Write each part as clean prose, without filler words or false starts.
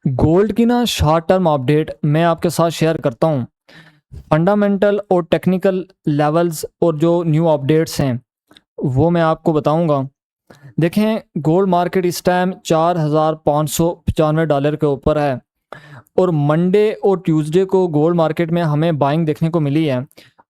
Gold की ना short term update मैं आपके साथ शेयर करता हूँ। फंडामेंटल और टेक्निकल लेवल्स और जो न्यू अपडेट्स हैं वो मैं आपको बताऊंगा। देखें, गोल्ड मार्केट इस टाइम $4,595 के ऊपर है और मंडे और ट्यूसडे को गोल्ड मार्केट में हमें बाइंग देखने को मिली है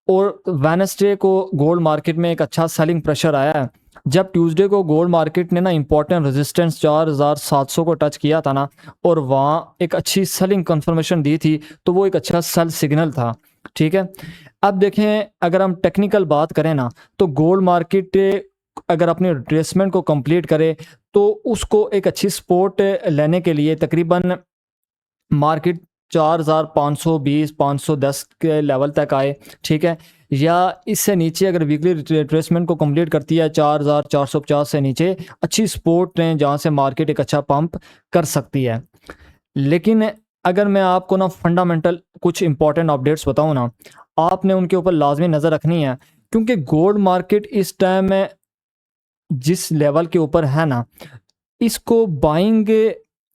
और वेडनेसडे को गोल्ड मार्केट में एक अच्छा सेलिंग प्रेशर आया है। जब ट्यूसडे को गोल्ड मार्केट ने ना इंपॉर्टेंट रेजिस्टेंस 4,700 को टच किया था ना और वहाँ एक अच्छी सेलिंग कंफर्मेशन दी थी, तो वो एक अच्छा सेल सिग्नल था। ठीक है, अब देखें, अगर हम टेक्निकल बात करें ना, तो गोल्ड मार्केट अगर अपने रिट्रेसमेंट को कंप्लीट करे तो उसको एक अच्छी सपोर्ट लेने के लिए तकरीबन मार्केट 4,520 510 के लेवल तक आए। ठीक है, या इससे नीचे अगर वीकली रिट्रेसमेंट को कंप्लीट करती है 4,450 से नीचे अच्छी सपोर्ट हैं जहां से मार्केट एक अच्छा पंप कर सकती है। लेकिन अगर मैं आपको ना फंडामेंटल कुछ इंपॉर्टेंट अपडेट्स बताऊं ना, आपने उनके ऊपर लाजमी नज़र रखनी है, क्योंकि गोल्ड मार्केट इस टाइम में जिस लेवल के ऊपर है ना, इसको बाइंग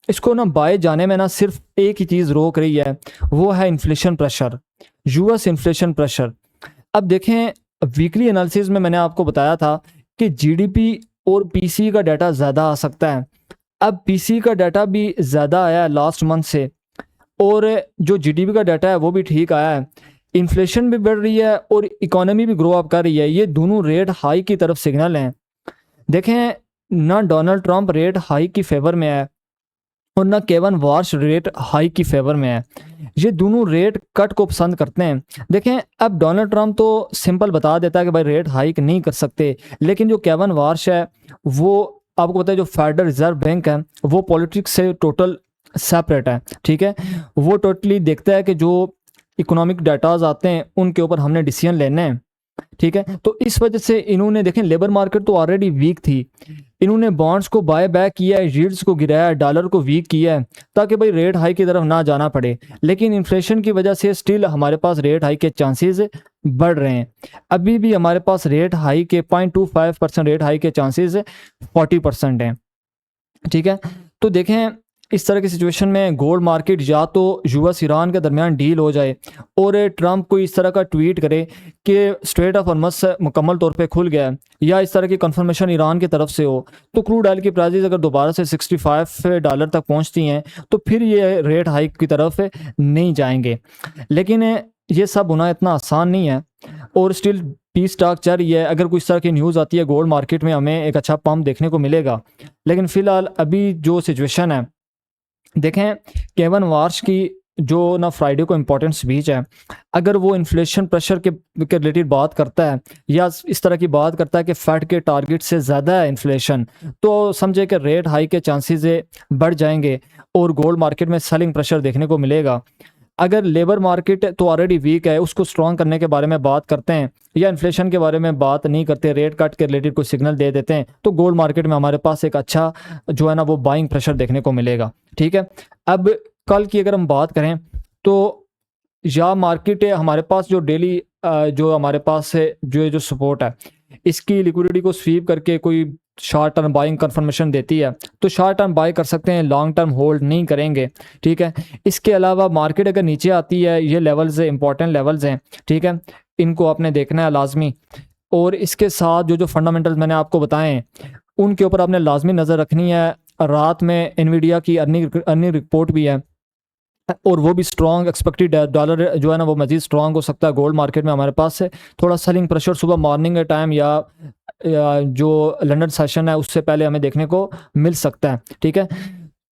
इसको ना बाय जाने में ना सिर्फ एक ही चीज़ रोक रही है, वो है inflation pressure, US inflation pressure. अब देखें, वीकली एनालिसिस में मैंने आपको बताया था कि जीडीपी और पीसी का डाटा ज़्यादा आ सकता है। अब पीसी का डाटा भी ज़्यादा आया है लास्ट मंथ से और जो जीडीपी का डाटा है वो भी ठीक आया है। इन्फ्लेशन भी बढ़ रही है और इकोनॉमी भी ग्रो अप कर रही है। ये दोनों रेट हाई की तरफ सिग्नल हैं। देखें, ना डोनाल्ड ट्रंप रेट हाई की फेवर में है और ना केवन वार्श रेट हाई की फेवर में है। ये दोनों रेट कट को पसंद करते हैं। देखें, अब डोनाल्ड ट्रंप तो सिंपल बता देता है कि भाई रेट हाइक नहीं कर सकते, लेकिन जो केवन वार्श है वो आपको पता है, जो फेडरल रिजर्व बैंक है वो पॉलिटिक्स से टोटल सेपरेट है। ठीक है, वो टोटली देखता है कि जो इकोनॉमिक डाटाज आते हैं उनके ऊपर हमने डिसीजन लेने हैं। ठीक है, तो इस वजह से इन्होंने, देखें, लेबर मार्केट तो ऑलरेडी वीक थी, इन्होंने बॉन्ड्स को बाय बैक किया है, यील्ड्स को गिराया है, डॉलर को वीक किया है ताकि भाई रेट हाई की तरफ ना जाना पड़े। लेकिन इन्फ्लेशन की वजह से स्टिल हमारे पास रेट हाई के चांसेस बढ़ रहे हैं। अभी भी हमारे पास रेट हाई के 0.25% रेट हाई के चांसेस 40% हैं। ठीक है, तो देखें, इस तरह की सिचुएशन में गोल्ड मार्केट या तो यूएस ईरान के दरमियान डील हो जाए और ट्रंप को इस तरह का ट्वीट करे कि स्ट्रेट ऑफ हॉर्मज़ मुकम्मल तौर पे खुल गया है, या इस तरह की कंफर्मेशन ईरान की तरफ से हो, तो क्रूड ऑयल की प्राइसेस अगर दोबारा से $65 तक पहुंचती हैं तो फिर ये रेट हाइक की तरफ नहीं जाएंगे। लेकिन ये सब होना इतना आसान नहीं है और स्टिल पी स्टॉक चल रही है। अगर कुछ तरह की न्यूज़ आती है गोल्ड मार्केट में हमें एक अच्छा पंप देखने को मिलेगा। लेकिन फ़िलहाल अभी जो सिचुएशन है, देखें, केवन वार्श की जो ना फ्राइडे को इम्पोर्टेंट स्पीच है, अगर वो इन्फ्लेशन प्रेशर के रिलेटेड बात करता है या इस तरह की बात करता है कि फेड के टारगेट से ज़्यादा है इन्फ्लेशन, तो समझे कि रेट हाई के चांसेस बढ़ जाएंगे और गोल्ड मार्केट में सेलिंग प्रेशर देखने को मिलेगा। अगर लेबर मार्केट तो ऑलरेडी वीक है, उसको स्ट्रॉन्ग करने के बारे में बात करते हैं या इन्फ्लेशन के बारे में बात नहीं करते, रेट कट के रिलेटेड कोई सिग्नल दे देते हैं, तो गोल्ड मार्केट में हमारे पास एक अच्छा जो है ना वो बाइंग प्रेशर देखने को मिलेगा। ठीक है, अब कल की अगर हम बात करें तो या मार्केट है हमारे पास जो डेली जो हमारे पास है जो सपोर्ट है, इसकी लिक्विडिटी को स्वीप करके कोई शॉर्ट टर्म बाइंग कंफर्मेशन देती है तो शॉर्ट टर्म बाय कर सकते हैं, लॉन्ग टर्म होल्ड नहीं करेंगे। ठीक है, इसके अलावा मार्केट अगर नीचे आती है, ये लेवल्स इंपॉर्टेंट लेवल्स हैं। ठीक है, इनको आपने देखना है लाजमी, और इसके साथ जो जो फंडामेंटल्स मैंने आपको बताए हैं उनके ऊपर आपने लाजमी नज़र रखनी है। रात में एनवीडिया की अर्निंग रिपोर्ट भी है और वो भी स्ट्रॉन्ग एक्सपेक्टेड है। डॉलर जो है ना वो मजीद स्ट्रॉन्ग हो सकता है। गोल्ड मार्केट में हमारे पास से थोड़ा सेलिंग प्रेशर सुबह मॉर्निंग के टाइम या जो लंदन सेशन है उससे पहले हमें देखने को मिल सकता है। ठीक है,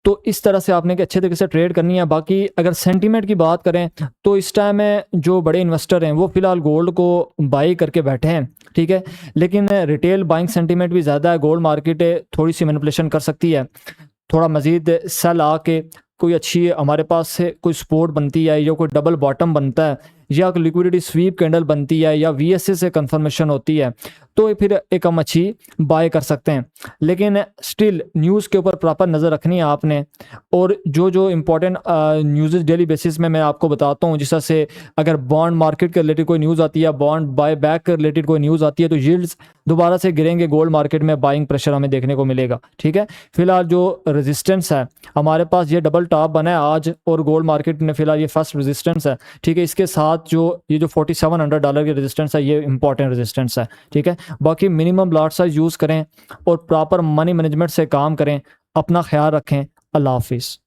तो इस तरह से आपने अच्छे तरीके से ट्रेड करनी है। बाकी अगर सेंटीमेंट की बात करें तो इस टाइम में जो बड़े इन्वेस्टर हैं वो फिलहाल गोल्ड को बाई करके बैठे हैं। ठीक है, लेकिन रिटेल बाइंग सेंटीमेंट भी ज़्यादा है। गोल्ड मार्केट थोड़ी सी मैनिपुलेशन कर सकती है, थोड़ा मज़ीद सेल आके कोई अच्छी हमारे पास से कोई सपोर्ट बनती है या कोई डबल बॉटम बनता है या लिक्विडिटी स्वीप कैंडल बनती है या VSA से कंफर्मेशन होती है तो फिर एक हम अच्छी बाय कर सकते हैं। लेकिन स्टिल न्यूज़ के ऊपर प्रॉपर नज़र रखनी है आपने, और जो जो इम्पोर्टेंट न्यूज़ डेली बेसिस में मैं आपको बताता हूँ, जिस तरह से अगर बॉन्ड मार्केट के रिलेटेड कोई न्यूज़ आती है, बॉन्ड बाय बैक के रिलेटेड कोई न्यूज़ आती है, तो यील्ड्स दोबारा से गिरेंगे, गोल्ड मार्केट में बाइंग प्रेशर हमें देखने को मिलेगा। ठीक है, फिलहाल जो रेजिस्टेंस है हमारे पास, ये डबल टॉप बना है आज और गोल्ड मार्केट में फिलहाल ये फर्स्ट रेजिस्टेंस है। ठीक है, इसके साथ जो ये जो $4700 की रेजिस्टेंस है, ये इंपॉर्टेंट रेजिस्टेंस है। ठीक है, बाकी मिनिमम लॉट साइज यूज़ करें और प्रॉपर मनी मैनेजमेंट से काम करें। अपना ख्याल रखें। अल्लाह हाफिज़।